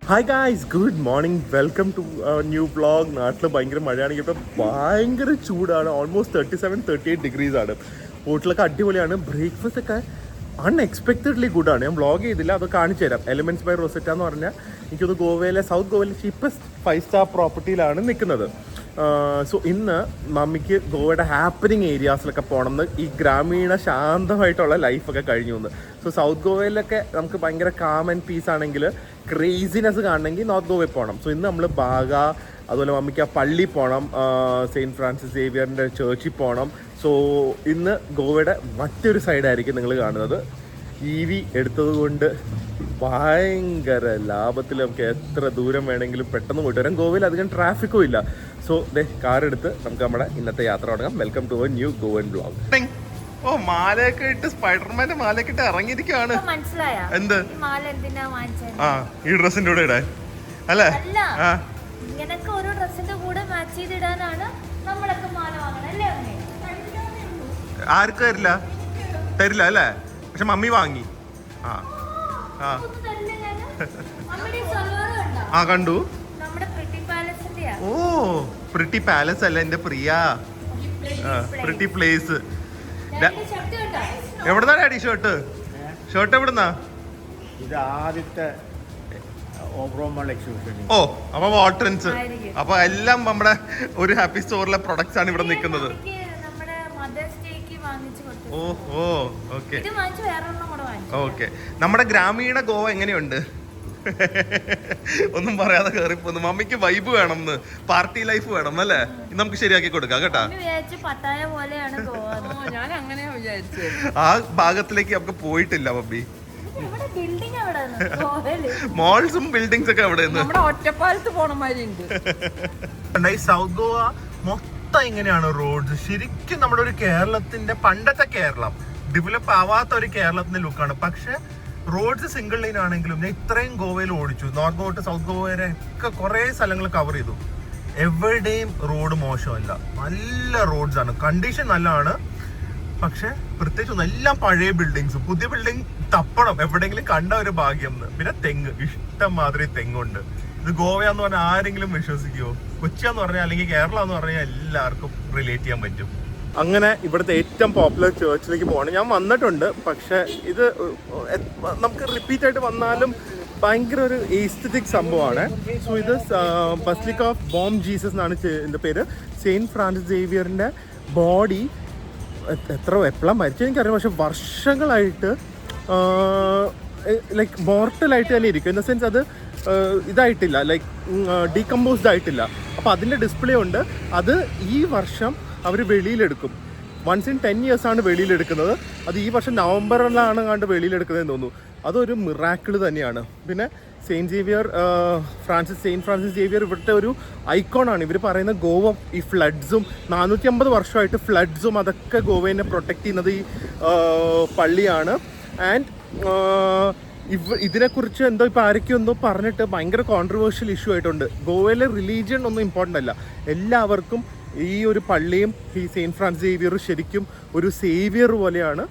Hi guys, good morning, welcome to new vlog. നാട്ടിൽ ഭയങ്കര മഴയാണെങ്കിൽ ഇപ്പോൾ ഭയങ്കര ചൂടാണ്. ഓൾമോസ്റ്റ് 37-38 ആണ്. ഹോട്ടലൊക്കെ അടിപൊളിയാണ്. ബ്രേക്ക്ഫാസ്റ്റ് ഒക്കെ അൺഎക്സ്പെക്റ്റഡ്ലി ഗുഡാണ്. ഞാൻ വ്ളോഗ് ചെയ്തില്ല, അത് കാണിച്ചു തരാം. എലിമെൻറ്റ്സ് ബൈ റോസെറ്റ എന്ന് പറഞ്ഞാൽ എനിക്കൊന്ന് ഗോവയിലെ സൗത്ത് ഗോവയിലെ ചീപ്പസ്റ്റ് 5-സ്റ്റാർ പ്രോപ്പർട്ടിയിലാണ് നിൽക്കുന്നത്. സോ ഇന്ന് മമ്മിക്ക് ഗോവയുടെ ഹാപ്പനിങ് ഏരിയാസിലൊക്കെ പോകണമെന്ന്, ഈ ഗ്രാമീണ ശാന്തമായിട്ടുള്ള ലൈഫൊക്കെ കഴിഞ്ഞു വന്ന്. സോ സൗത്ത് ഗോവയിലൊക്കെ നമുക്ക് ഭയങ്കര കാം ആൻഡ് പീസ് ആണെങ്കിൽ ക്രേസിനെസ് കാണണമെങ്കിൽ നോർത്ത് ഗോവയിൽ പോകണം. സോ ഇന്ന് നമ്മൾ ബാഗ, അതുപോലെ മമ്മിക്ക് ആ പള്ളി പോകണം, സെയിൻറ്റ് ഫ്രാൻസിസ് സേവിയറിൻ്റെ ചേർച്ചിൽ പോകണം. സോ ഇന്ന് ഗോവയുടെ മറ്റൊരു സൈഡായിരിക്കും നിങ്ങൾ കാണുന്നത്. EV എടുത്തത് കൊണ്ട് ഭയങ്കര ലാഭത്തിൽ നമുക്ക് എത്ര ദൂരം വേണമെങ്കിലും പെട്ടെന്ന് പോയിട്ട് വരാം. ഗോവയിൽ അധികം ട്രാഫിക്കും ഇല്ല. സോ കാർ എടുത്ത് നമുക്ക് നമ്മുടെ ഇന്നത്തെ യാത്ര തുടങ്ങാം. Welcome to a new Goan vlog. ഓ, മാലയൊക്കെ ഇട്ട് സ്പൈഡർമാന്റെ മാലയൊക്കെ ഇട്ട് ഇറങ്ങിയിരിക്കുകയാണ്. എന്ത് ആ ഈ ഡ്രസ്സിന്റെ കൂടെ ഇടാൻ അല്ലേ? ആർക്കും തരില്ല അല്ലേ? പക്ഷെ മമ്മി വാങ്ങി. ആ കണ്ടു. ഓ, പ്രിട്ടി പാലസ് അല്ല എന്റെ പ്രിയ, പ്രിട്ടി പ്ലേസ്. എവിടുന്നാ ഡാഡി ഷർട്ട് എവിടുന്നാ? ഇത് ആദ്യത്തെ ഓ, അപ്പൊ വാട്ടർൻസ്. അപ്പൊ എല്ലാം നമ്മുടെ ഒരു ഹാപ്പി സ്റ്റോറിലെ പ്രൊഡക്ട്സ് ആണ് ഇവിടെ നിൽക്കുന്നത്. ഓഹോ, ഓക്കെ ഓക്കെ. നമ്മുടെ ഗ്രാമീണ ഗോവ എങ്ങനെയുണ്ട്? ഒന്നും പറയാതെ കയറിപ്പോന്നു. മമ്മിക്ക് വൈബ് വേണം, പാർട്ടി ലൈഫ് വേണം അല്ലേ? നമുക്ക് ശരിയാക്കി കൊടുക്കാം കേട്ടാ. ആ ഭാഗത്തിലേക്ക് നമുക്ക് പോയിട്ടില്ല മമ്മി. മോൾസും ബിൽഡിങ്സ് ഒക്കെ അവിടെ ഒറ്റപ്പാലത്ത് പോണ മാതിരി ഉണ്ട്. സൗത്ത് ഗോവ മൊത്തം ഇങ്ങനെയാണ് റോഡ്സ്. ശരിക്കും നമ്മുടെ ഒരു കേരളത്തിന്റെ പണ്ടത്തെ കേരളം, ഡെവലപ്പ് ആവാത്ത ഒരു കേരളത്തിന്റെ ലുക്കാണ്. പക്ഷെ റോഡ്സ് സിംഗിൾ ലൈൻ ആണെങ്കിലും ഞാൻ ഇത്രയും ഗോവയിൽ ഓടിച്ചു. North Goa to south Goa വരെ ഒക്കെ കുറെ സ്ഥലങ്ങൾ കവർ ചെയ്തു. എവിടെയും റോഡ് മോശമല്ല, നല്ല റോഡ്സ് ആണ്, കണ്ടീഷൻ നല്ലതാണ്. പക്ഷെ പ്രത്യേകിച്ച് എല്ലാം പഴയ ബിൽഡിങ്സ്. പുതിയ ബിൽഡിംഗ് തപ്പണം എവിടെയെങ്കിലും കണ്ട ഒരു ഭാഗ്യം. പിന്നെ തെങ്ങ്, ഇഷ്ടം മാതിരി തെങ്ങുണ്ട്. ഇത് ഗോവയാന്ന് പറഞ്ഞാൽ ആരെങ്കിലും വിശ്വസിക്കുമോ? കൊച്ചിയാന്ന് പറഞ്ഞാൽ അല്ലെങ്കിൽ കേരളം എന്ന് പറഞ്ഞാൽ എല്ലാവർക്കും റിലേറ്റ് ചെയ്യാൻ പറ്റും. അങ്ങനെ ഇവിടുത്തെ ഏറ്റവും പോപ്പുലർ ചേർച്ചിലേക്ക് പോകണം. ഞാൻ വന്നിട്ടുണ്ട്, പക്ഷെ ഇത് നമുക്ക് റിപ്പീറ്റ് ആയിട്ട് വന്നാലും ഭയങ്കര ഒരു എസ്തെറ്റിക് സംഭവമാണ്. സോ ഇത് ബസിലിക്ക ഓഫ് ബോം ജീസസ് എന്നാണ് ഇതിൻ്റെ പേര്. സെയിൻറ്റ് ഫ്രാൻസിസ് സേവിയറിൻ്റെ ബോഡി എപ്പോഴാണ് മരിച്ചത് എനിക്കറിയാം, പക്ഷെ വർഷങ്ങളായിട്ട് ലൈക്ക് മോർട്ടലായിട്ട് തന്നെ ഇരിക്കും. ഇൻ ദ സെൻസ് അത് ഇതായിട്ടില്ല, ലൈക്ക് ഡീകമ്പോസ്ഡ് ആയിട്ടില്ല. അപ്പോൾ അതിൻ്റെ ഡിസ്പ്ലേ ഉണ്ട്. അത് ഈ വർഷം അവർ വെളിയിലെടുക്കും. വൺസ് ഇൻ 10 years ആണ് വെളിയിലെടുക്കുന്നത്. അത് ഈ വർഷം നവംബറിലാണ് കണ്ട് വെളിയിലെടുക്കുന്നതെന്ന് തോന്നുന്നു. അതൊരു മിറാക്കിൾ തന്നെയാണ്. പിന്നെ സെയിൻറ്റ് ഫ്രാൻസിസ് സേവിയർ ഇവിടുത്തെ ഒരു ഐക്കോണാണ്. ഇവർ പറയുന്ന ഗോവ ഈ ഫ്ലഡ്സും 450 വർഷമായിട്ട് ഫ്ലഡ്സും അതൊക്കെ ഗോവേനെ പ്രൊട്ടക്റ്റ് ചെയ്യുന്നത് ഈ പള്ളിയാണ്. ആൻഡ് ഇതിനെക്കുറിച്ച് എന്തോ ഇപ്പോൾ ആരൊക്കെ എന്തോ പറഞ്ഞിട്ട് ഭയങ്കര കോൺട്രവേഴ്ഷ്യൽ ഇഷ്യൂ ആയിട്ടുണ്ട്. ഗോവയിലെ റിലീജിയൻ ഒന്നും ഇമ്പോർട്ടൻ്റ് അല്ല. എല്ലാവർക്കും ഈ ഒരു പള്ളിയും ഈ സെയിൻറ്റ് ഫ്രാൻസിസ് സേവിയർ ശരിക്കും ഒരു സേവിയർ പോലെയാണ്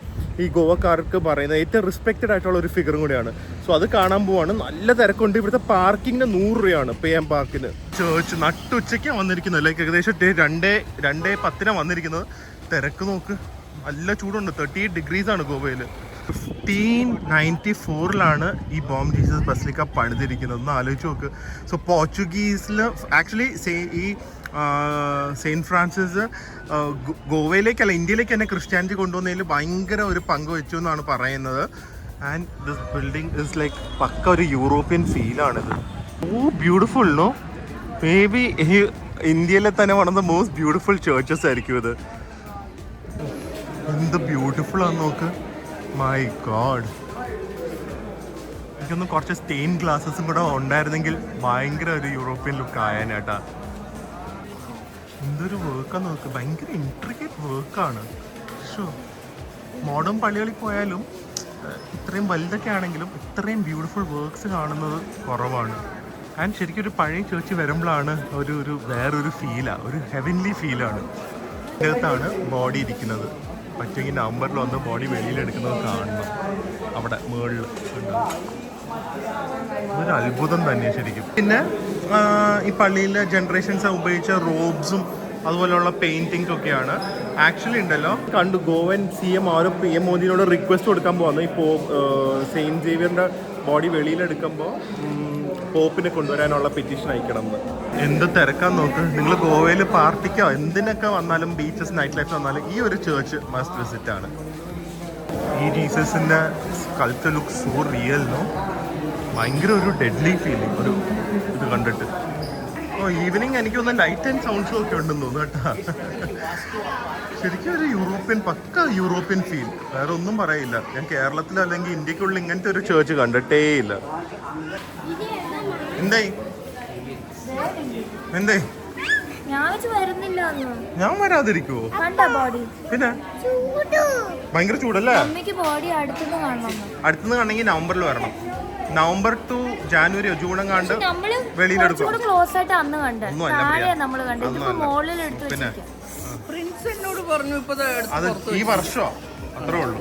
ഈ ഗോവക്കാർക്ക് പറയുന്നത്. ഏറ്റവും റെസ്പെക്റ്റഡ് ആയിട്ടുള്ള ഒരു ഫിഗറും കൂടിയാണ്. സോ അത് കാണാൻ പോവാണ്. നല്ല തിരക്കുണ്ട്. ഇവിടുത്തെ പാർക്കിങ്ങിന് 100 രൂപയാണ് PM പാർക്കിന്. ചേർച്ച് നട്ടുച്ചയ്ക്കാണ് വന്നിരിക്കുന്നത്. ലൈക്ക് ഏകദേശം 2:10 വന്നിരിക്കുന്നത്. തിരക്ക് നോക്ക്, നല്ല ചൂടുണ്ട്. 38 degrees ആണ് ഗോവയിൽ. 1594 ഈ ബോം ജീസസ് ബസിലിക്ക പണിതിരിക്കുന്നത്. ഒന്ന് ആലോചിച്ച് നോക്ക്. സോ പോർച്ചുഗീസിൽ ആക്ച്വലി ഈ സെയിൻറ്റ് ഫ്രാൻസിസ് ഗോവയിലേക്കല്ല ഇന്ത്യയിലേക്ക് തന്നെ ക്രിസ്ത്യാനിറ്റി കൊണ്ടുവന്നതിൽ ഭയങ്കര ഒരു പങ്ക് വെച്ചു എന്നാണ് പറയുന്നത്. And this building is like പക്ക ഒരു യൂറോപ്യൻ ഫീലാണിത്. ഓ, ബ്യൂട്ടിഫുൾ നോ? മേ ബി ഇന്ത്യയിലെ തന്നെ one of the most beautiful churches ആയിരിക്കും ഇത്. എന്ത് ബ്യൂട്ടിഫുൾ ആണെന്ന് നോക്ക്. മൈ ഗോഡ്, എനിക്കൊന്ന് കുറച്ച് സ്റ്റെയിൻ ഗ്ലാസസും കൂടെ ഉണ്ടായിരുന്നെങ്കിൽ ഭയങ്കര ഒരു യൂറോപ്യൻ ലുക്ക് ആയാനേട്ടാ. എന്തൊരു വർക്കാന്ന് നോക്ക്, ഭയങ്കര ഇൻട്രിക്കേറ്റ് വർക്കാണ്. ഷോ, മോഡേൺ പള്ളികളിൽ പോയാലും ഇത്രയും വലുതൊക്കെ ആണെങ്കിലും ഇത്രയും ബ്യൂട്ടിഫുൾ വർക്ക്സ് കാണുന്നത് കുറവാണ്. ആൻഡ് ശരിക്കും ഒരു പഴയ ചേർച്ച് വരുമ്പോഴാണ് ഒരു വേറൊരു ഫീലാണ്, ഒരു ഹെവൻലി ഫീലാണ്. ഇതിനകത്താണ് ബോഡി ഇരിക്കുന്നത്. പറ്റുമെങ്കിൽ നവംബറിൽ വന്ന് ബോഡി വെളിയിലെടുക്കുന്നത് കാണണം. അവിടെ മുകളിൽ ഒരു അത്ഭുതം തന്നെ ശരിക്കും. പിന്നെ ഈ പള്ളിയിലെ ജനറേഷൻസ് ഉപയോഗിച്ച റോബ്സും അതുപോലെയുള്ള പെയിന്റിങ്സ് ഒക്കെയാണ്. ആക്ച്വലി ഉണ്ടല്ലോ കണ്ടു ഗോവൻ CM ആരോ PM മോദിനോട് റിക്വസ്റ്റ് കൊടുക്കാൻ പോകുന്നു. ഇപ്പോൾ സെയിൻറ്റ് സേവിയറിന്റെ ബോഡി വെളിയിലെടുക്കുമ്പോൾ പോപ്പിനെ കൊണ്ടുവരാനുള്ള പെറ്റീഷൻ അയക്കണം എന്ന്. എന്ത് തിരക്കാൻ നോക്ക് നിങ്ങൾ. ഗോവയിൽ പാർട്ടിക്കോ എന്തിനൊക്കെ വന്നാലും ബീച്ചസ് നൈറ്റ് ലൈഫ് വന്നാലും ഈ ഒരു ചേർച്ച് മസ്റ്റ് വിസിറ്റ് ആണ്. ഈ ജീസസിന്റെ sculpture look so real no. ഭയങ്കര ഒരു ഡെഡ്ലി ഫീലിംഗ് ഒരു ഇത് കണ്ടിട്ട്. ഈവനിങ് എനിക്കൊന്ന് ലൈറ്റ് ആൻഡ് സൗണ്ട്സും ഒക്കെ ഉണ്ടെന്ന് തോന്നുന്നു കേട്ടാ. ശരിക്കും ഒരു യൂറോപ്യൻ, പക്ക യൂറോപ്യൻ ഫീൽ. വേറെ ഒന്നും പറയില്ല. ഞാൻ കേരളത്തിൽ അല്ലെങ്കിൽ ഇന്ത്യക്കുള്ളിൽ ഇങ്ങനത്തെ ഒരു ചേർച്ച് കണ്ടിട്ടേ ഇല്ല. എന്തേ എന്തേ ഞാൻ വരാതിരിക്കുവോ? പിന്നെ ഭയങ്കര ചൂടല്ലേ? അടുത്തുനിന്ന് കാണണമെങ്കിൽ നവംബറിൽ വരണം. നവംബർ ടു ജാനുവരിയോ ജൂണോ കണ്ട് വെളിയിലെടുക്കും. പിന്നെ അത് ഈ വർഷോ അത്രേ ഉള്ളൂ.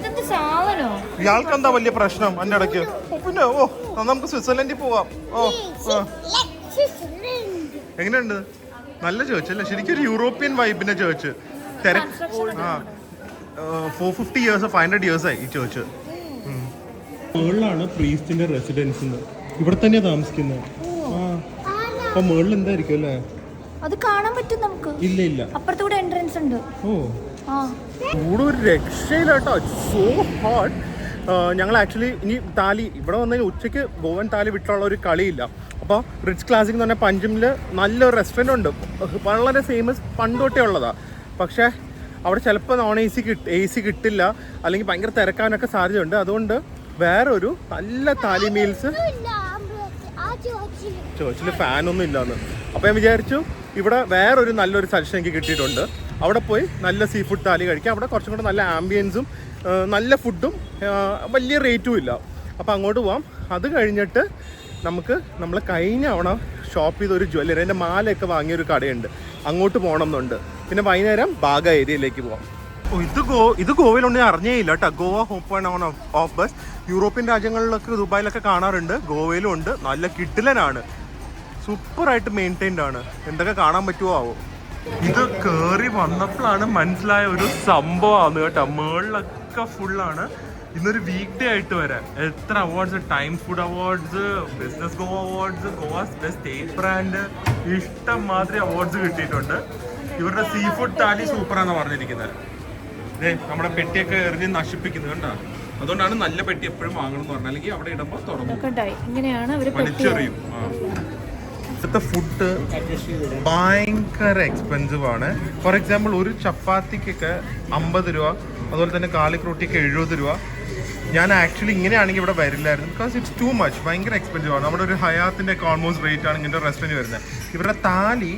ഇയാൾക്ക് എന്താ വലിയ പ്രശ്നം എൻ്റെ ഇടയ്ക്ക്? പിന്നെ നമുക്ക് സ്വിറ്റ്സർലൻഡിൽ പോവാം. എങ്ങനെയുണ്ട്? നല്ല ചേർച്ച് അല്ലേ? ശരിക്കും ഒരു യൂറോപ്യൻ വൈബിന്റെ ചേർച്ച്. 450 years 500 years ആയി ഈ ചേർച്ച്. മേളിലാണ് പ്രീസ്റ്റിന്റെ റെസിഡൻസ്. ഇവിടെ തന്നെയാ താമസിക്കുന്നത്. അപ്പൊ മേളിൽ എന്തായിരിക്കും അല്ലേ? അത് കാണാൻ പറ്റും നമുക്ക്. ഇല്ല ഇല്ല, അപ്പുറത്തൂടെ എൻട്രൻസ് ഉണ്ട്. ചൂട് ഒരു രക്ഷയില്ല കേട്ടോ. So hot. ഞങ്ങൾ ആക്ച്വലി ഇനി താലി ഇവിടെ വന്നതിന് ഉച്ചയ്ക്ക് ഗോവൻ താലി വിട്ടുള്ള ഒരു കളിയില്ല. അപ്പോൾ റിച്ച് ക്ലാസിക് എന്ന് പറഞ്ഞാൽ പഞ്ചമിൽ നല്ലൊരു റെസ്റ്റോറൻറ്റ് ഉണ്ട്, വളരെ ഫേമസ് പണ്ട് തൊട്ടേ ഉള്ളതാണ്. പക്ഷേ അവിടെ ചിലപ്പോൾ നോൺ AC കിട്ടില്ല, അല്ലെങ്കിൽ ഭയങ്കര തിരക്കാനൊക്കെ സാധ്യതയുണ്ട്. അതുകൊണ്ട് വേറൊരു നല്ല താലി മീൽസ് ചേർച്ചിൽ ഫാനൊന്നും ഇല്ലാന്ന്. അപ്പോൾ ഞാൻ വിചാരിച്ചു ഇവിടെ വേറൊരു നല്ലൊരു സജഷൻ എനിക്ക് കിട്ടിയിട്ടുണ്ട്. അവിടെ പോയി നല്ല സീ ഫുഡ് താലി കഴിക്കാം. അവിടെ കുറച്ചും കൂടെ നല്ല ആംബിയൻസും നല്ല ഫുഡും വലിയ റേറ്റും ഇല്ല. അപ്പോൾ അങ്ങോട്ട് പോവാം. അത് കഴിഞ്ഞിട്ട് നമ്മൾ കഴിഞ്ഞ തവണ ഷോപ്പ് ചെയ്ത ഒരു ജ്വല്ലറി, എൻ്റെ മാലയൊക്കെ വാങ്ങിയൊരു കടയുണ്ട്, അങ്ങോട്ട് പോകണം എന്നുണ്ട്. പിന്നെ വൈകുന്നേരം ബാഗ ഏരിയയിലേക്ക് പോവാം. ഇത് ഗോവയിലൊന്നും അറിഞ്ഞേ ഇല്ല കേട്ടോ. Goa hop on off bus European രാജ്യങ്ങളിലൊക്കെ ദുബായിലൊക്കെ കാണാറുണ്ട്. ഗോവയിലും ഉണ്ട്. നല്ല കിഡിലനാണ്, സൂപ്പറായിട്ട് മെയിൻറ്റൈൻഡ് ആണ്. എന്തൊക്കെ കാണാൻ പറ്റുമോ ആവോ. ഇത് കയറി വന്നപ്പോഴാണ് മനസ്സിലായ ഒരു സംഭവമാണ് കേട്ടോ. മേളിലൊക്കെ ഫുള്ളാണ്. ഇന്നൊരു വീക്ക് ഡേ ആയിട്ട് വരാൻ എത്ര awards, Times food awards, business Goa awards, Goa's best state brand, ഇഷ്ടം മാതിരി അവാർഡ്സ് കിട്ടിയിട്ടുണ്ട്. ഇവരുടെ സീ ഫുഡ് താലി സൂപ്പറാന്ന് പറഞ്ഞിരിക്കുന്നത്. നമ്മുടെ പെട്ടിയൊക്കെ എറിഞ്ഞ് നശിപ്പിക്കുന്നത് കണ്ടോ. അതുകൊണ്ടാണ് നല്ല പെട്ടി എപ്പോഴും വാങ്ങണം എന്ന് പറഞ്ഞാൽ, അല്ലെങ്കിൽ അവിടെ ഇടുമ്പോൾ തുറന്നു വലിച്ചെറിയും. ഇവിടുത്തെ ഫുഡ് ഭയങ്കര എക്സ്പെൻസീവ് ആണ്. ഫോർ എക്സാമ്പിൾ ഒരു ചപ്പാത്തിക്കൊക്കെ 50 രൂപ, അതുപോലെ തന്നെ കാലിക് റൊട്ടിക്ക് 70 രൂപ. ഞാൻ ആക്ച്വലി ഇങ്ങനെയാണെങ്കിൽ ഇവിടെ വരില്ലായിരുന്നു, ബിക്കോസ് ഇറ്റ്സ് ടു മച്ച്. ഭയങ്കര എക്സ്പെൻസീവ് ആണ്. നമ്മുടെ ഒരു ഹയാത്തിൻ്റെ ഒക്കെ ഓൾമോസ്റ്റ് റേറ്റ് ആണ് ഇങ്ങനത്തെ റെസ്റ്റോറൻറ്റ് വരുന്നത്. ഇവരുടെ താലി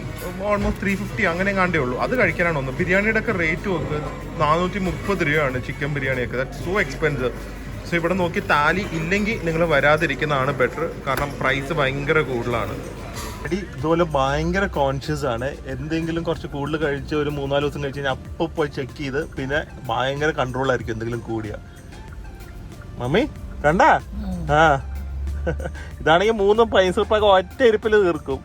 ഓൾമോസ്റ്റ് 350 അങ്ങനെ കണ്ടേ ഉള്ളൂ. അത് കഴിക്കാനാണ് ഒന്ന്. ബിരിയാണിയുടെ ഒക്കെ റേറ്റ് നോക്ക്, 430 രൂപയാണ് ചിക്കൻ ബിരിയാണിയൊക്കെ. That's so expensive. സോ ഇവിടെ നോക്കി താലി ഇല്ലെങ്കിൽ നിങ്ങൾ വരാതിരിക്കുന്നതാണ് ബെറ്റർ, കാരണം പ്രൈസ് ഭയങ്കര കൂടുതലാണ്. ഇതുപോലെ ഭയങ്കര കോൺഷ്യസ് ആണ്. എന്തെങ്കിലും കുറച്ച് കൂടുതൽ കഴിച്ച് ഒരു 3-4 ദിവസം കഴിച്ച് കഴിഞ്ഞാൽ അപ്പം പോയി ചെക്ക് ചെയ്ത് പിന്നെ ഭയങ്കര കൺട്രോൾ ആയിരിക്കും എന്തെങ്കിലും കൂടിയ. മമ്മി കണ്ട ഇതാണെങ്കിൽ 3 പൈസ ഒറ്റ ഇരിപ്പിൽ തീർക്കും.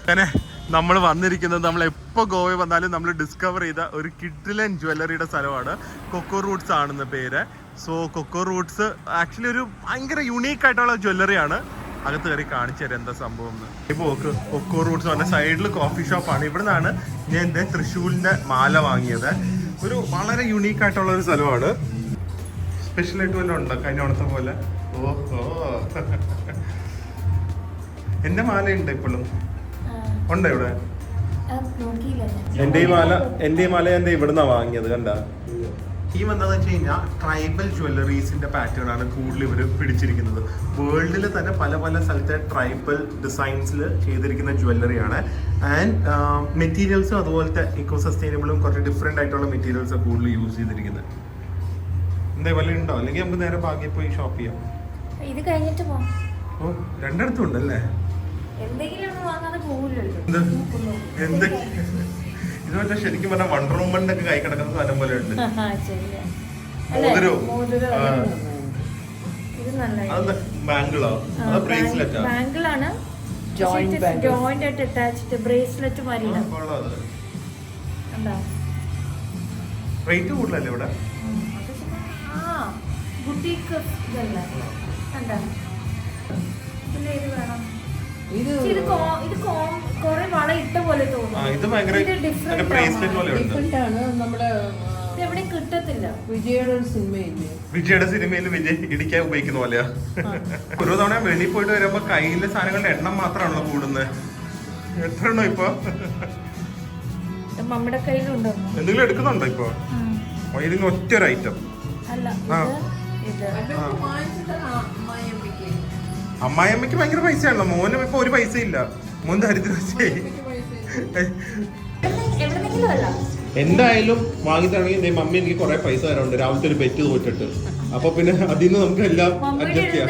അങ്ങനെ നമ്മൾ വന്നിരിക്കുന്നത്, നമ്മൾ എപ്പോൾ ഗോവയിൽ വന്നാലും നമ്മൾ ഡിസ്കവർ ചെയ്ത ഒരു കിഡിലൻ ജ്വല്ലറിയുടെ സ്ഥലമാണ്. കൊക്കോ റൂട്ട്സ് ആണെന്ന് പേര്. സോ കൊക്കോ റൂട്ട്സ് ആക്ച്വലി ഒരു ഭയങ്കര യുണീക്ക് ആയിട്ടുള്ള ജ്വല്ലറിയാണ്. അകത്ത് കയറി കാണിച്ചു തരാം എന്താ സംഭവം എന്ന്. ഇപ്പോൾ കൊക്കോ റൂട്ട്സ് പറഞ്ഞ സൈഡിൽ കോഫി ഷോപ്പാണ്. ഇവിടെ നിന്നാണ് ഞാൻ എൻ്റെ തൃശ്ശൂരിൻ്റെ മാല വാങ്ങിയത്. ഒരു വളരെ യുണീക്ക് ആയിട്ടുള്ള ഒരു സ്ഥലമാണ്. സ്പെഷ്യലായിട്ട് വല്ലതും ഉണ്ടോ കഴിഞ്ഞ ഓണത്തെ പോലെ? ഓഹോ, എൻ്റെ മാലയുണ്ട് ഇപ്പോഴും ഉണ്ടോ ഇവിടെ? എൻ്റെ ഈ മാല ഞാൻ ഇവിടുന്നാ വാങ്ങിയത്. കണ്ട ഈ എന്താണെന്ന് വെച്ച് കഴിഞ്ഞാൽ ട്രൈബൽ ജ്വല്ലറീസിന്റെ പാറ്റേൺ ആണ് കൂടുതൽ ഇവർ പിടിച്ചിരിക്കുന്നത്. വേൾഡിൽ തന്നെ പല പല സ്ഥലത്തെ ട്രൈബൽ ഡിസൈൻസിൽ ചെയ്തിരിക്കുന്ന ജ്വല്ലറിയാണ്. ആൻഡ് മെറ്റീരിയൽസും അതുപോലത്തെ ഇക്കോ സസ്റ്റൈനബിളും കുറച്ച് ഡിഫറെൻ്റ് ആയിട്ടുള്ള മെറ്റീരിയൽസാണ് കൂടുതൽ യൂസ് ചെയ്തിരിക്കുന്നത്. എന്താ വല്ല ഉണ്ടോ? അല്ലെങ്കിൽ നമുക്ക് നേരെ ബാക്കി പോയി ഷോപ്പ് ചെയ്യാം. ഇത് കഴിഞ്ഞിട്ട് പോകാം. ഓ, രണ്ടിടത്തും ഉണ്ടല്ലേ? ഇത് മറ്റേ ശരിക്കും പറഞ്ഞാൽ വണ്ടർ വുമന്റെ ഒക്കെ കൈ കിടക്കുന്ന സാധനം പോലെ ഉണ്ട്. മോതിരോ നല്ല ബാങ്കിളോ ബ്രേസ്ലെറ്റാ ബാങ്കിളാണ് Joint bangle. ജോയിന്റ് ആയിട്ട് അറ്റാച്ച്ഡ് ബ്രേസ്ലെറ്റ് മാതിരി എന്താ റേറ്റ് കൂടുതലല്ലേ ഇവിടെ ബുട്ടീക്ക് ഇതല്ലേ എന്താ പിന്നെ ഇത് വേണം ഇത് ഇത് കൊറേ വള ഇട്ട പോലെ തോന്നുന്നു ഇത് ഭയങ്കര ബ്രേസ്ലെറ്റ് പോലെ ഉണ്ട് ഡിഫറെന്റ് ആണ്. നമ്മുടെ ഇത് എവിടെ കിട്ടത്തില്ല. വിജയുടെ ഒരു സിനിമയില്ലേ, വിജയുടെ സിനിമയിൽ വിജയ് ഇടിക്കാൻ ഉപയോഗിക്കുന്ന പോലെയാ. ഒരു തവണ വെളിയിൽ പോയിട്ട് വരുമ്പോ കയ്യിലെ സാധനങ്ങളുടെ എണ്ണം മാത്രമാണല്ലോ കൂടുന്നത്. എത്ര എണ്ണോ ഇപ്പൊ? മമ്മിയുടെ കയ്യിലുണ്ടോ? എന്തെങ്കിലും എടുക്കുന്നുണ്ടോ ഇപ്പൊ? ഇതിന് ഒറ്റ ഒരു ഐറ്റം അല്ല ഇത് അതൊക്കെ വാങ്ങിച്ചിട്ട് അമ്മായിയമ്മയ്ക്ക് അമ്മായിയമ്മയ്ക്ക് ഭയങ്കര പൈസയാണല്ലോ. മോനും ഇപ്പൊ ഒരു പൈസ ഇല്ല. മോൻ ദരിദ്രവാസിയായി. എവിടെന്നെങ്കിലും അല്ല. എന്തായാലും വാങ്ങി തരണമെങ്കിൽ മമ്മി എനിക്ക് കുറെ പൈസ തരാറുണ്ട് രാവിലത്തെ ഒരു ബെറ്റ് തോറ്റിട്ട്. അപ്പൊ പിന്നെ അതിൽ നിന്ന് നമുക്ക് എല്ലാം അഡ്ജസ്റ്റ് ചെയ്യാം.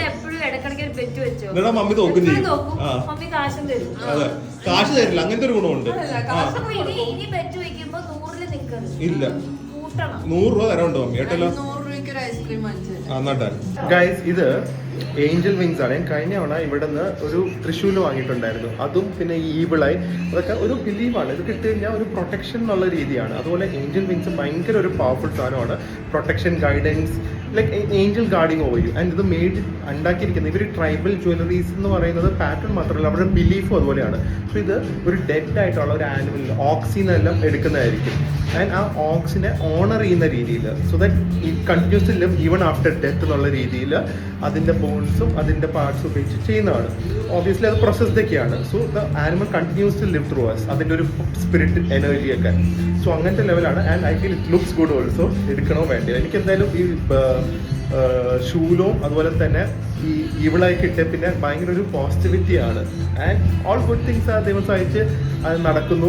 എന്നിട്ടാ മമ്മി തോക്കും ചെയ്യും. അതെ, കാശ് തരില്ല, അങ്ങനത്തെ ഒരു ഗുണമുണ്ട്. ഇല്ല, 100 രൂപ തരാറുണ്ട് മമ്മി കേട്ടല്ലോ. 100 രൂപയ്ക്ക് ഒരു ഐസ്ക്രീം വാങ്ങിച്ചു. ഗൈസ്, ഇത് ഏഞ്ചൽ വിങ്സ് ആണ്. ഞാൻ കഴിഞ്ഞ തവണ ഇവിടെ നിന്ന് ഒരു തൃശ്ശൂരിൽ വാങ്ങിയിട്ടുണ്ടായിരുന്നു. അതും പിന്നെ ഈ ഈവിളായി അതൊക്കെ ഒരു ബിലീവാണ്. ഇത് കിട്ടി കഴിഞ്ഞാൽ ഒരു പ്രൊട്ടക്ഷൻ എന്നുള്ള രീതിയാണ്. അതുപോലെ ഏഞ്ചൽ വിങ്സ് ഭയങ്കര ഒരു പവർഫുൾ സാധനമാണ്. Protection, guidance, like angel guarding over you. And ഇത് ഉണ്ടാക്കിയിരിക്കുന്നത് ഇവർ ട്രൈബൽ ജ്വല്ലറീസ് എന്ന് പറയുന്നത് പാറ്റേൺ മാത്രമല്ല അവരുടെ ബിലീഫും അതുപോലെയാണ്. സോ ഇത് ഒരു ഡെഡ് ആയിട്ടുള്ള ഒരു ആനിമൽ ഓക്സിനെല്ലാം എടുക്കുന്നതായിരിക്കും. ആൻഡ് ആ ഓക്സിനെ ഓണർ ചെയ്യുന്ന രീതിയിൽ, so that it continues to live even after death എന്നുള്ള രീതിയിൽ അതിൻ്റെ ബോൺസും അതിൻ്റെ പാർട്സും ഉപയോഗിച്ച് ചെയ്യുന്നതാണ്. ഓബിയസ്ലി അത് പ്രൊസസ്ഡൊക്കെയാണ്. So the animal continues to live through us, അതിൻ്റെ ഒരു സ്പിരിറ്റ് എനർജിയൊക്കെ. സോ അങ്ങനത്തെ ലെവലാണ്. And I feel it looks good also. എടുക്കണോ വേണ്ടത് എനിക്ക് എന്തായാലും ഈ ഷൂലോ അതുപോലെ തന്നെ ഈ ഈവിളായി കിട്ടിയ പിന്നെ ഭയങ്കര ഒരു പോസിറ്റിവിറ്റിയാണ്. ആൻഡ് ഓൾ ഗുഡ് തിങ്സ് ആ ദൈവം സഹായിച്ച് അത് നടക്കുന്നു.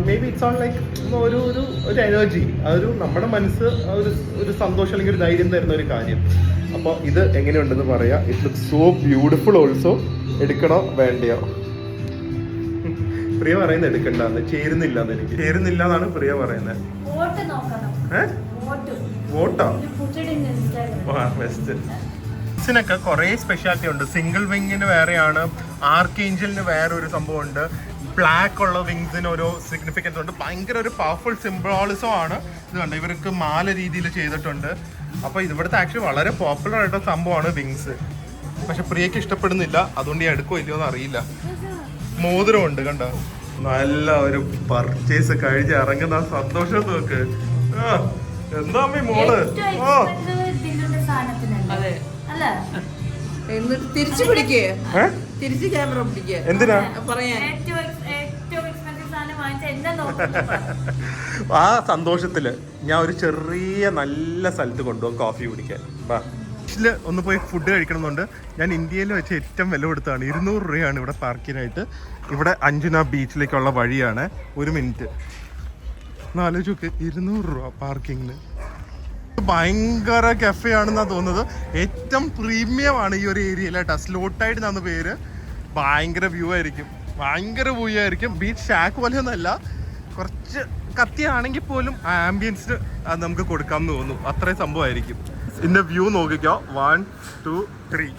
May be it's all like ഒരു ഒരു ഒരു എനർജി, അതൊരു നമ്മുടെ മനസ്സ് ഒരു സന്തോഷം അല്ലെങ്കിൽ ഒരു ധൈര്യം തരുന്ന ഒരു കാര്യം. അപ്പോൾ ഇത് എങ്ങനെയുണ്ടെന്ന് പറയാം. It looks so beautiful also. എടുക്കണോ വേണ്ടയോ? പ്രിയ പറയുന്നത് എടുക്കണ്ടെന്ന്, ചേരുന്നില്ലെന്ന്. എനിക്ക് ചേരുന്നില്ല എന്നാണ് പ്രിയ പറയുന്നത്. വോട്ടോ? ിനൊക്കെ കുറെ സ്പെഷ്യാലിറ്റി ഉണ്ട്. സിംഗിൾ വിങ്ങിന് വേറെയാണ്, ആർക്കേഞ്ചലിന് വേറെ ഒരു സംഭവമുണ്ട്, ബ്ലാക്ക് ഉള്ള വിങ്സിന് ഒരു സിഗ്നിഫിക്കൻസ് ഉണ്ട്. ഭയങ്കര ഒരു പവർഫുൾ സിംബോളിസം ആണ്. ഇത് കണ്ടോ, ഇവർക്ക് മാല രീതിയിൽ ചെയ്തിട്ടുണ്ട്. അപ്പോൾ ഇവിടുത്തെ ആക്ച്വലി വളരെ പോപ്പുലർ ആയിട്ടുള്ള സംഭവമാണ് വിങ്സ്. പക്ഷെ പ്രിയക്ക് ഇഷ്ടപ്പെടുന്നില്ല, അതുകൊണ്ട് ഞാൻ എടുക്കോ ഇല്ലയോ എന്ന് അറിയില്ല. മോതിരം ഉണ്ട് കണ്ടോ. നല്ല ഒരു പർച്ചേസ് കഴിഞ്ഞ് ഇറങ്ങുന്ന സന്തോഷം നോക്ക്. എന്താ അമ്മ മോള്? അതെ, എന്നിട്ട് തിരിച്ചു പിടിക്കേ, തിരിച്ച് ക്യാമറ പിടിക്കേ. എന്തിനാ പറയാൻ ആ സന്തോഷത്തില് ഞാൻ ഒരു ചെറിയ നല്ല സ്ഥലത്ത് കൊണ്ടുപോകും കോഫി കുടിക്കാൻ. ബീച്ചില് ഒന്ന് പോയി ഫുഡ് കഴിക്കണമെന്നുണ്ട്. ഞാൻ ഇന്ത്യയിൽ വെച്ച് ഏറ്റവും വില കൊടുത്താണ്. 200 രൂപയാണ് ഇവിടെ പാർക്കിനായിട്ട്. ഇവിടെ അഞ്ജന ബീച്ചിലേക്കുള്ള വഴിയാണ്. 1 മിനിറ്റ് ആലോചിച്ച് 200 രൂപ പാർക്കിങ്ങിന്. ഭയങ്കര കഫേ ആണെന്നാണ് തോന്നുന്നത്. ഏറ്റവും പ്രീമിയം ആണ് ഈ ഒരു ഏരിയയിലായിട്ടാ. സ്ലോട്ടായിട്ട് എന്നാണ് പേര്. ഭയങ്കര വ്യൂ ആയിരിക്കും, ഭയങ്കര വ്യൂ ആയിരിക്കും. ബീച്ച് ഷാക്ക് പോലെയൊന്നുമല്ല, കുറച്ച് കത്തിയാണെങ്കിൽ പോലും ആംബിയൻസിന് അത് നമുക്ക് കൊടുക്കാമെന്ന് തോന്നുന്നു. അത്രയും സംഭവമായിരിക്കും. ഇതിന്റെ വ്യൂ നോക്കിക്കോ. 1 2 3.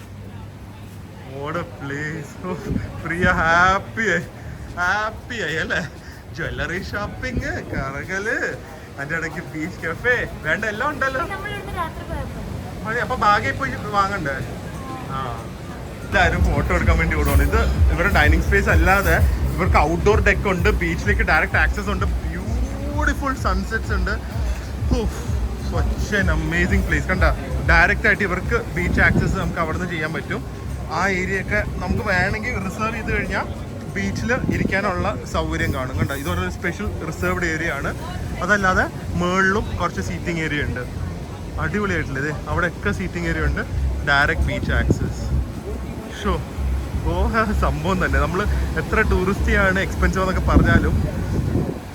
ഓടെ പ്ലേസ്. പ്രിയ ഹാപ്പിയായി അല്ലേ? ജ്വല്ലറി ഷോപ്പിംഗ്, കറകല്, അതിന്റെ ഇടയ്ക്ക് ബീച്ച് കഫേ, വേണ്ട എല്ലാം ഉണ്ടല്ലോ. മതി, അപ്പൊ ബാഗിൽ പോയി വാങ്ങണ്ടേ? ആ, എല്ലാവരും ഫോട്ടോ എടുക്കാൻ വേണ്ടി ഓടുവാണ്. ഇത് ഇവരുടെ ഡൈനിങ് സ്പേസ് അല്ലാതെ ഇവർക്ക് ഔട്ട്ഡോർ ഡെക്ക് ഉണ്ട്. ബീച്ചിലേക്ക് ഡയറക്റ്റ് ആക്സസ് ഉണ്ട്. ബ്യൂട്ടിഫുൾ സൺസെറ്റ്സ് ഉണ്ട്. അമേസിംഗ് പ്ലേസ് കണ്ട. ഡയറക്റ്റ് ആയിട്ട് ഇവർക്ക് ബീച്ച് ആക്സസ് നമുക്ക് അവിടെ നിന്ന് ചെയ്യാൻ പറ്റും. ആ ഏരിയ ഒക്കെ നമുക്ക് വേണമെങ്കിൽ റിസർവ് ചെയ്ത് കഴിഞ്ഞാൽ ബീച്ചിൽ ഇരിക്കാനുള്ള സൗകര്യം കാണും. കണ്ട, ഇതൊരു സ്പെഷ്യൽ റിസർവ്ഡ് ഏരിയ ആണ്. അതല്ലാതെ മുകളിലും കുറച്ച് സീറ്റിംഗ് ഏരിയ ഉണ്ട്. അടിപൊളിയായിട്ടില്ല ഇത്. അവിടെയൊക്കെ സീറ്റിംഗ് ഏരിയ ഉണ്ട്. Direct beach access. Show Goa സംഭവം തന്നെ. നമ്മൾ എത്ര ടൂറിസ്റ്റിയാണ്, എക്സ്പെൻസീവ് എന്നൊക്കെ പറഞ്ഞാലും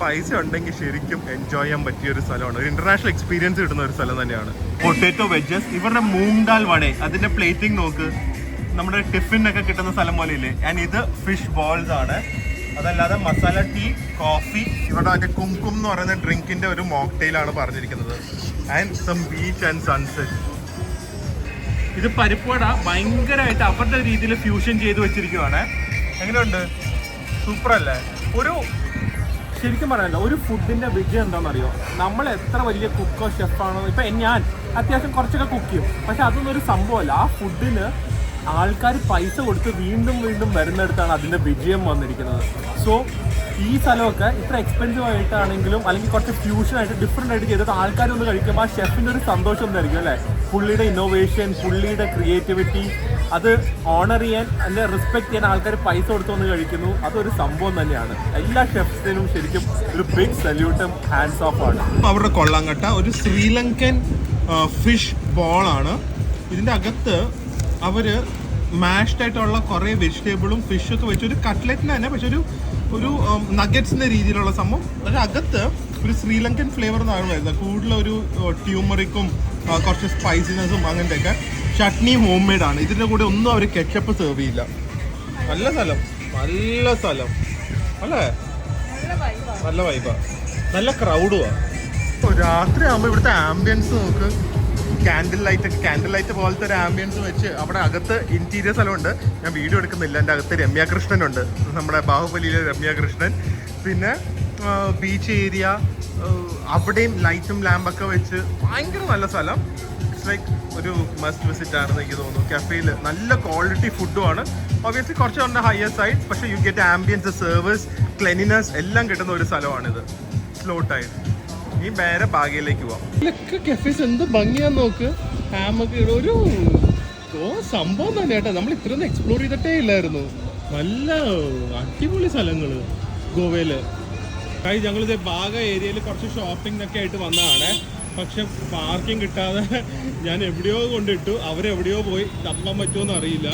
പൈസ ഉണ്ടെങ്കിൽ ശരിക്കും എൻജോയ് ചെയ്യാൻ പറ്റിയ ഒരു സ്ഥലമാണ്. ഒരു ഇന്റർനാഷണൽ എക്സ്പീരിയൻസ് കിട്ടുന്ന ഒരു സ്ഥലം തന്നെയാണ്. പൊട്ടാറ്റോ വെജസ്, ഇവരുടെ മൂങ് ദാൽ വട, അതിന്റെ പ്ലേറ്റിംഗ് നോക്ക്. നമ്മുടെ ടിഫിനൊക്കെ കിട്ടുന്ന സ്ഥലം പോലെ ഇല്ലേ. ആൻഡ് ഇത് ഫിഷ് ബോൾസ് ആണ്. അതല്ലാതെ മസാല ടീ, കോഫി, ഇവിടെ അതിന്റെ കുംകും എന്ന് പറയുന്ന ഡ്രിങ്കിന്റെ ഒരു മോക്ടെയിലാണ് പറഞ്ഞിരിക്കുന്നത്. And some beach and sunset. ഇത് പരിപ്പുവട ഭയങ്കരമായിട്ട് അവരുടെ രീതിയിൽ ഫ്യൂഷൻ ചെയ്ത് വെച്ചിരിക്കുവാണ്. എങ്ങനെയുണ്ട്? സൂപ്പർ അല്ലേ? ഒരു ശരിക്കും പറയാനല്ല, ഒരു ഫുഡിന്റെ വിജയം എന്താണെന്നറിയോ? നമ്മൾ എത്ര വലിയ കുക്കോ ഷെഫാണോ, ഇപ്പൊ ഞാൻ അത്യാവശ്യം കുറച്ചൊക്കെ കുക്ക് ചെയ്യും, പക്ഷെ അതൊന്നും ഒരു സംഭവമല്ല. ആ ഫുഡിന് ആൾക്കാർ പൈസ കൊടുത്ത് വീണ്ടും വീണ്ടും വരുന്നിടത്താണ് അതിന്റെ വിജയം വന്നിരിക്കുന്നത്. സോ ഈ സ്ഥലമൊക്കെ ഇത്ര എക്സ്പെൻസീവ് ആയിട്ടാണെങ്കിലും അല്ലെങ്കിൽ കുറച്ച് ഫ്യൂഷൻ ആയിട്ട് ഡിഫറെൻ്റ് ആയിട്ട് ചെയ്തിട്ട് ആൾക്കാരൊന്ന് കഴിക്കുമ്പോൾ ആ ഷെഫിൻ്റെ ഒരു സന്തോഷം എന്തായിരിക്കും അല്ലേ? പുള്ളിയുടെ ഇന്നോവേഷൻ, പുള്ളിയുടെ ക്രിയേറ്റിവിറ്റി, അത് ഓണർ ചെയ്യാൻ, അതിൻ്റെ റെസ്പെക്ട് ചെയ്യാൻ ആൾക്കാർ പൈസ കൊടുത്ത് വന്ന് കഴിക്കുന്നു. അതൊരു സംഭവം തന്നെയാണ്. എല്ലാ ഷെഫ്സിനും ശരിക്കും ഒരു ബിഗ് സല്യൂട്ടും ഹാൻഡ്സ് ഓഫ് ആണ്. അവരുടെ കൊള്ളാങ്കട്ട ഒരു ശ്രീലങ്കൻ ഫിഷ് ബോളാണ്. ഇതിൻ്റെ അകത്ത് അവർ മാഷ്ഡ് ആയിട്ടുള്ള കുറേ വെജിറ്റബിളും ഫിഷൊക്കെ വെച്ച് ഒരു കട്ട്ലറ്റിന് തന്നെ, പക്ഷെ ഒരു നഗറ്റ്സിൻ്റെ രീതിയിലുള്ള സംഭവം. പക്ഷെ അകത്ത് ഒരു ശ്രീലങ്കൻ ഫ്ലേവർ എന്നാണ് വരുന്നത്. കൂടുതലൊരു ട്യൂമറിക്കും കുറച്ച് സ്പൈസിനെസ്സും അങ്ങനത്തെയൊക്കെ. ചട്നി ഹോം മെയ്ഡ് ആണ്. ഇതിൻ്റെ കൂടെ ഒന്നും അവർ കെച്ചപ്പ് സെർവ് ചെയ്യില്ല. നല്ല സ്ഥലം, നല്ല സ്ഥലം അല്ലേ? നല്ല വൈബാ, നല്ല ക്രൗഡുമാണ്. രാത്രി ആകുമ്പോൾ ഇവിടുത്തെ ആംബിയൻസ് നോക്ക്. ക്യാൻഡിൽ ലൈറ്റ് പോലത്തെ ഒരു ആംബിയൻസ് വെച്ച് അവിടെ അകത്ത് ഇന്റീരിയർ സ്ഥലമുണ്ട്. ഞാൻ വീഡിയോ എടുക്കുന്നില്ല. എൻ്റെ അകത്ത് രമ്യാകൃഷ്ണനുണ്ട്, നമ്മുടെ ബാഹുബലിയിലെ രമ്യാകൃഷ്ണൻ. പിന്നെ ബീച്ച് ഏരിയ, അവിടെയും ലൈറ്റും ലാമ്പൊക്കെ വെച്ച് ഭയങ്കര നല്ല സ്ഥലം. ഇറ്റ്സ് ലൈക്ക് ഒരു മസ്റ്റ് വിസിറ്റ് ആണെന്ന് എനിക്ക് തോന്നുന്നു. കഫേയിൽ നല്ല ക്വാളിറ്റി ഫുഡുമാണ്. ഒബ്വിയസ്ലി കുറച്ച് ഓൺ ദ ഹയർ സൈഡ്, പക്ഷേ യു ഗെറ്റ് ആംബിയൻസ്, സർവീസ്, ക്ലെനിനെസ് എല്ലാം കിട്ടുന്ന ഒരു സ്ഥലമാണിത്. Slow time. ഈ വേറെ ബാഗയിലേക്ക് പോവാം. ഇതൊക്കെ കഫേസ് എന്ത് ഭംഗിയാന്ന് നോക്ക്. ഹാമൊക്കെ ഒരു സംഭവം തന്നെ കേട്ടോ. നമ്മൾ ഇത്രയൊന്നും എക്സ്പ്ലോർ ചെയ്തിട്ടേ ഇല്ലായിരുന്നു. നല്ല അടിപൊളി സ്ഥലങ്ങള് ഗോവയില്. ഞങ്ങളിത് ബാഗ ഏരിയയിൽ കുറച്ച് ഷോപ്പിംഗ് ആയിട്ട് വന്നതാണ്. പക്ഷെ പാർക്കിംഗ് കിട്ടാതെ ഞാൻ എവിടെയോ കൊണ്ടിട്ടു. അവരെവിടെയോ പോയി തപ്പാൻ പറ്റുമോന്ന് അറിയില്ല.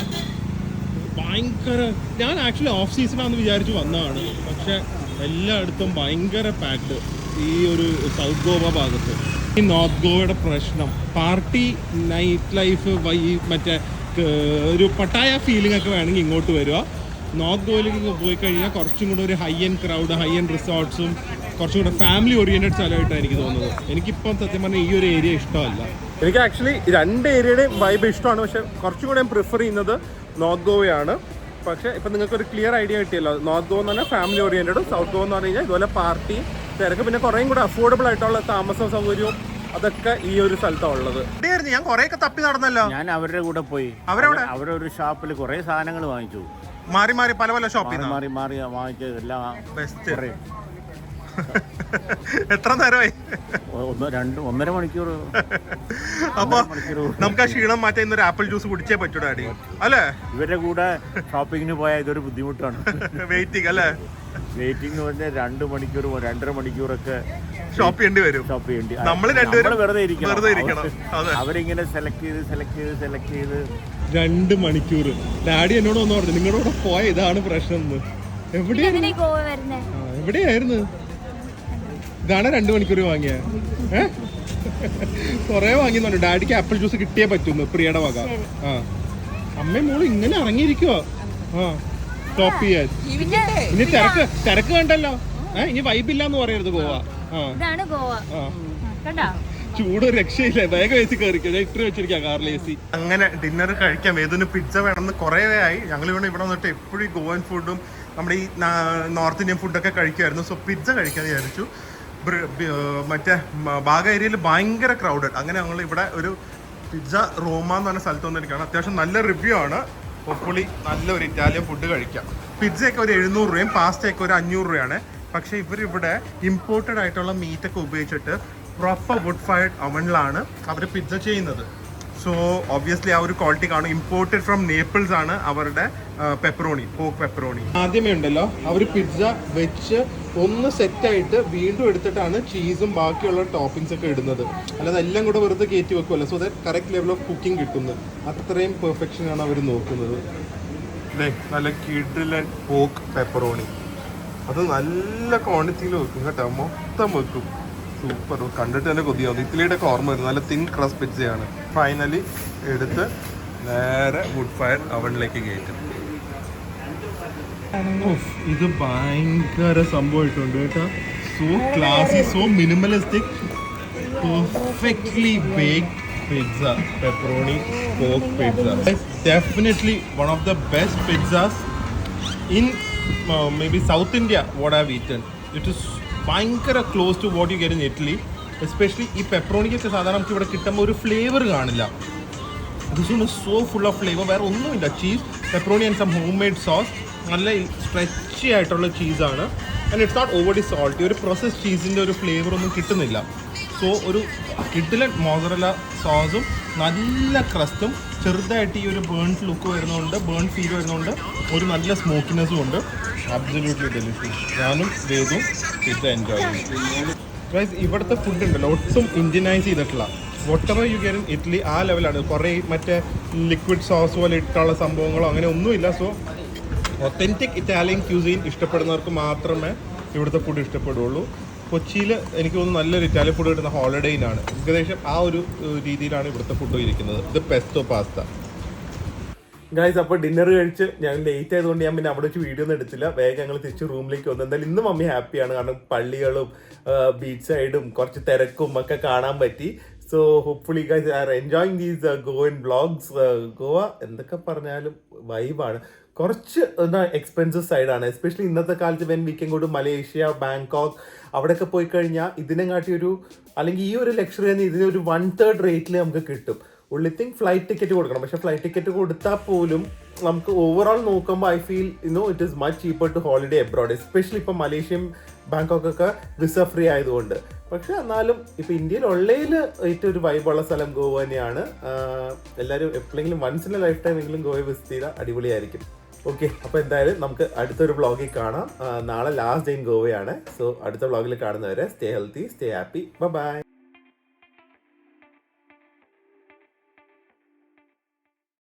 ഭയങ്കര, ഞാൻ ആക്ച്വലി ഓഫ് സീസണാന്ന് വിചാരിച്ച് വന്നതാണ്. പക്ഷെ എല്ലായിടത്തും ഭയങ്കര പാക്ഡ് ഈ ഒരു സൗത്ത് ഗോവ ഭാഗത്ത്. ഈ നോർത്ത് ഗോവയുടെ പ്രശ്നം പാർട്ടി നൈറ്റ് ലൈഫ്, മറ്റേ ഒരു പട്ടായ ഫീലിംഗ് ഒക്കെ വേണമെങ്കിൽ ഇങ്ങോട്ട് വരിക. നോർത്ത് ഗോവയിലേക്ക് പോയി കഴിഞ്ഞാൽ കുറച്ചും കൂടെ ഒരു high end crowd, high end റിസോർട്ട്സും കുറച്ചും കൂടെ ഫാമിലി ഓറിയൻറ്റഡ് സ്ഥലമായിട്ടാണ് എനിക്ക് തോന്നുന്നത്. എനിക്കിപ്പം സത്യം പറഞ്ഞാൽ ഈ ഒരു ഏരിയ ഇഷ്ടമല്ല. എനിക്ക് ആക്ച്വലി രണ്ട് ഏരിയയുടെയും വൈബ് ഇഷ്ടമാണ്. പക്ഷെ കുറച്ചും കൂടെ പ്രിഫർ ചെയ്യുന്നത് നോർത്ത് ഗോവയാണ്. പക്ഷേ ഇപ്പം നിങ്ങൾക്കൊരു ക്ലിയർ ഐഡിയ കിട്ടിയല്ലോ. നോർത്ത് ഗോവ എന്ന് പറഞ്ഞാൽ ഫാമിലി ഓറിയൻറ്റഡും, സൗത്ത് ഗോവ എന്ന് പറഞ്ഞു കഴിഞ്ഞാൽ ഇതുപോലെ പാർട്ടി തിരക്ക്, പിന്നെ കുറേയും കൂടെ അഫോർഡബിൾ ആയിട്ടുള്ള താമസ സൗകര്യവും അതൊക്കെ ഈ ഒരു സ്ഥലത്താണ് ഉള്ളത്. ഞാൻ കുറേയൊക്കെ തപ്പി നടന്നല്ലോ. ഞാൻ അവരുടെ കൂടെ പോയി. അവരുടെ ഒരു ഷോപ്പിൽ കുറേ സാധനങ്ങൾ വാങ്ങിച്ചു. മാറി മാറി പല പല ഷോപ്പിൽ മാറി വാങ്ങിച്ചത് എല്ലാം ബെസ്റ്റ്. എത്ര നേരമായി? 1.5 മണിക്കൂർ. അപ്പൊ നമുക്ക് ആ ക്ഷീണം മാറ്റാൻ ഇന്നൊരു ആപ്പിൾ ജ്യൂസ് കുടിച്ചേ പറ്റൂ ഡാഡി, അല്ലേ? ഇവരുടെ കൂടെ ഷോപ്പിങ്ങിന് പോയാൽ ഇതൊരു ബുദ്ധിമുട്ടാണ്. വെയിറ്റിംഗ് അല്ലേ? വെയിറ്റിംഗ് എന്ന് പറഞ്ഞാൽ 2 മണിക്കൂർ 2.5 മണിക്കൂറൊക്കെ ഷോപ്പ് ചെയ്യേണ്ടി വരും. നമ്മൾ വെറുതെ ഇരിക്കണം. അവരിങ്ങനെ സെലക്ട് ചെയ്ത് 2 മണിക്കൂർ. ഡാഡി എന്നോട് ഒന്ന് പറഞ്ഞു, നിങ്ങളുടെ കൂടെ പോയ ഇതാണ് പ്രശ്നം. എവിടെയായിരുന്നു? ഇതാണ് 2 മണിക്കൂർ വാങ്ങിയ. കൊറേ വാങ്ങിയെന്നു. ഡാഡിക്ക് ആപ്പിൾ ജ്യൂസ് കിട്ടിയേ പറ്റുന്നു പ്രിയയുടെ വക. ആ, അമ്മയും മോളും ഇങ്ങനെ ഇറങ്ങിയിരിക്കുവോ സ്റ്റോപ്പ് ചെയ്യാൻ. ഇനി തിരക്ക് കണ്ടല്ലോ. ഇനി വൈബില്ലാന്ന് പറയരുത് ഗോവ. ചൂട് രക്ഷയില്ല. വേഗം എ സി കയറിക്കോ. ഞാൻ ഇത്ര വെച്ചിരിക്കാം കാറിൽ എ സി. അങ്ങനെ ഡിന്നർ കഴിക്കാം. ഏതൊരു പിസ്സ വേണമെന്ന് കുറേ ആയി. ഞങ്ങൾ ഇവിടെ വന്നിട്ട് എപ്പോഴും ഗോവൻ ഫുഡും നമ്മുടെ ഈ നോർത്ത് ഇന്ത്യൻ ഫുഡൊക്കെ കഴിക്കുമായിരുന്നു. സോ പിസ്സ കഴിക്കാമെന്ന് വിചാരിച്ചു. മറ്റേ ബാഗ ഏരിയയിൽ ഭയങ്കര ക്രൗഡഡ്. അങ്ങനെ ഞങ്ങൾ ഇവിടെ ഒരു പിസ്സ റോമ എന്ന് പറഞ്ഞ സ്ഥലത്ത് വന്നിരിക്കുകയാണ്. അത്യാവശ്യം നല്ല റിവ്യൂ ആണ്. ഹോപ്പ്ഫുള്ളി നല്ലൊരു ഇറ്റാലിയൻ ഫുഡ് കഴിക്കാം. പിസ്സയൊക്കെ ഒരു 700 രൂപയും പാസ്റ്റയൊക്കെ ഒരു 500 രൂപയാണ്. പക്ഷേ ഇവരിവിടെ ഇമ്പോർട്ടഡ് ആയിട്ടുള്ള മീറ്റൊക്കെ ഉപയോഗിച്ചിട്ട് പ്രോപ്പർ വുഡ് ഫയർഡ് അവനിലാണ് അവർ പിസ്സ ചെയ്യുന്നത്. സോ ഒബ്വിയസ്ലി ആ ഒരു ക്വാളിറ്റി കാണും. ഇമ്പോർട്ടഡ് ഫ്രം നേപ്പിൾസ് ആണ് അവരുടെ പെപ്പറോണി, പോർക്ക് പെപ്പറോണി. ആദ്യമേ ഉണ്ടല്ലോ അവർ പിസ്സ വെച്ച് ഒന്ന് സെറ്റായിട്ട് വീണ്ടും എടുത്തിട്ടാണ് ചീസും ബാക്കിയുള്ള ടോപ്പിങ്സ് ഒക്കെ ഇടുന്നത്. അല്ലാതെ എല്ലാം കൂടെ വെറുതെ കയറ്റി വെക്കുമല്ലോ. So that correct level of cooking കിട്ടുന്നത്. അത്രയും പെർഫെക്ഷനാണ് അവർ നോക്കുന്നത്. നല്ല കിടിലൻ പോർക്ക് പെപ്പറോണി. അത് നല്ല ക്വാണ്ടിറ്റിയിൽ വെക്കും കേട്ടോ. മൊത്തം വെക്കും. സൂപ്പർ. കണ്ടിട്ട് തന്നെ കൊതിയാവുന്നു. ഇറ്റലിയുടെ ഒക്കെ ഓർമ്മ വരുന്നു. നല്ല തിൻ ക്രസ്റ്റ് പിസ്സയാണ്. ഫൈനലി എടുത്ത് നേരെ വുഡ് ഫയർ അവനിലേക്ക് കയറ്റും. ഇത് ഭയങ്കര സംഭവമായിട്ടുണ്ട് കേട്ടോ. So classy, so minimalistic, perfectly baked. pizza, pepperoni pork pizza. It's definitely one of the best pizzas in maybe South India what I've eaten. It is ഭയങ്കര close to what you get in Italy. Especially ഈ പെപ്പറോണിക്കൊക്കെ സാധാരണ നമുക്ക് ഇവിടെ കിട്ടുമ്പോൾ ഒരു flavour കാണില്ല. This one is so full of flavour. വേറെ ഒന്നുമില്ല. Cheese, pepperoni and some home made sauce. നല്ല സ്ട്രെച്ചി ആയിട്ടുള്ള ചീസാണ്. And it's not overly salty. ഒരു പ്രോസസ് ചീസിൻ്റെ ഒരു ഫ്ലേവർ ഒന്നും കിട്ടുന്നില്ല. സോ ഒരു കിഡിലൻ മോസറല്ല സോസും നല്ല ക്രസ്റ്റും ചെറുതായിട്ട് ഈ ഒരു ബേൺഡ് ലുക്ക് വരുന്നതുകൊണ്ട്, ബേൺ ഫീൽ വരുന്നതുകൊണ്ട് ഒരു നല്ല സ്മോക്കിനെസ്സും ഉണ്ട്. Absolutely delicious. ഞാനും വേദും പിസ്സ എൻജോയ് ചെയ്യും. ഗൈസ്, ഇവിടുത്തെ ഫുഡ് ഉണ്ടല്ലോ ഒട്ടും ഇന്ത്യനൈസ് ചെയ്തിട്ടില്ല. Whatever U get in Italy ആ ലെവലാണ്. കുറേ മറ്റേ ലിക്വിഡ് സോസ് പോലെ ഇട്ടുള്ള സംഭവങ്ങളോ അങ്ങനെ ഒന്നുമില്ല. സോ ഒത്തൻറ്റിക് ഇറ്റാലിയൻ ക്യൂസീൻ ഇഷ്ടപ്പെടുന്നവർക്ക് മാത്രമേ ഇവിടുത്തെ ഫുഡ് ഇഷ്ടപ്പെടുള്ളൂ. കൊച്ചിയിൽ എനിക്ക് തോന്നുന്നു നല്ലൊരു ഇറ്റാലിയൻ ഫുഡ് കിട്ടുന്ന ഹോളിഡേയിലാണ്. ഏകദേശം ആ ഒരു രീതിയിലാണ് ഇവിടുത്തെ ഫുഡ് ഇരിക്കുന്നത്. ഇത് പെസ്തോ പാസ്ത. ഗൈസ്, അപ്പോൾ ഡിന്നർ കഴിച്ച് ഞാൻ ലേറ്റ് ആയതുകൊണ്ട് ഞാൻ പിന്നെ അവിടെ വെച്ച് വീഡിയോ ഒന്നും എടുത്തില്ല. വേഗം ഞങ്ങൾ തിരിച്ച് റൂമിലേക്ക് വന്നു. എന്തായാലും ഇന്ന് മമ്മി ഹാപ്പിയാണ്. കാരണം പള്ളികളും ബീച്ച് സൈഡും കുറച്ച് തിരക്കും ഒക്കെ കാണാൻ പറ്റി. So hopefully guys are enjoying these Goan vlogs. Goa എന്തൊക്കെ പറഞ്ഞാലും വൈബാണ്. കുറച്ച് എന്താ എക്സ്പെൻസീവ് സൈഡാണ്. എസ്പെഷ്യലി ഇന്നത്തെ കാലത്ത് when we can go to Malaysia, Bangkok അവിടെയൊക്കെ പോയി കഴിഞ്ഞാൽ ഇതിനെക്കാട്ടി ഒരു, അല്ലെങ്കിൽ ഈ ഒരു ലക്ഷറി തന്നെ ഇതിന് ഒരു 1/3 റേറ്റിൽ നമുക്ക് കിട്ടും. ഉള്ളി തിങ്ക് ഫ്ലൈറ്റ് ടിക്കറ്റ് കൊടുക്കണം. പക്ഷേ ഫ്ലൈറ്റ് ടിക്കറ്റ് കൊടുത്താൽ പോലും നമുക്ക് ഓവറോൾ നോക്കുമ്പോൾ I feel it is much cheaper to holiday abroad. Especially ഇപ്പോൾ മലേഷ്യയും ബാങ്കോക്കൊക്കെ വിസ ഫ്രീ ആയതുകൊണ്ട്. പക്ഷേ എന്നാലും ഇപ്പോൾ ഇന്ത്യയിലുള്ളതിൽ ഏറ്റവും ഒരു വൈബുള്ള സ്ഥലം ഗോവ തന്നെയാണ്. എല്ലാവരും എപ്പോഴെങ്കിലും once in a lifetime എങ്കിലും ഗോവയെ വിസിറ്റ് ചെയ്താൽ അടിപൊളിയായിരിക്കും. ഓക്കെ, അപ്പോൾ എന്തായാലും നമുക്ക് അടുത്തൊരു വ്ളോഗിൽ കാണാം. നാളെ ലാസ്റ്റ് ഡേ ഇൻ ഗോവയാണ്. സോ അടുത്ത വ്ളോഗിൽ കാണുന്നവരെ stay healthy, stay happy, by.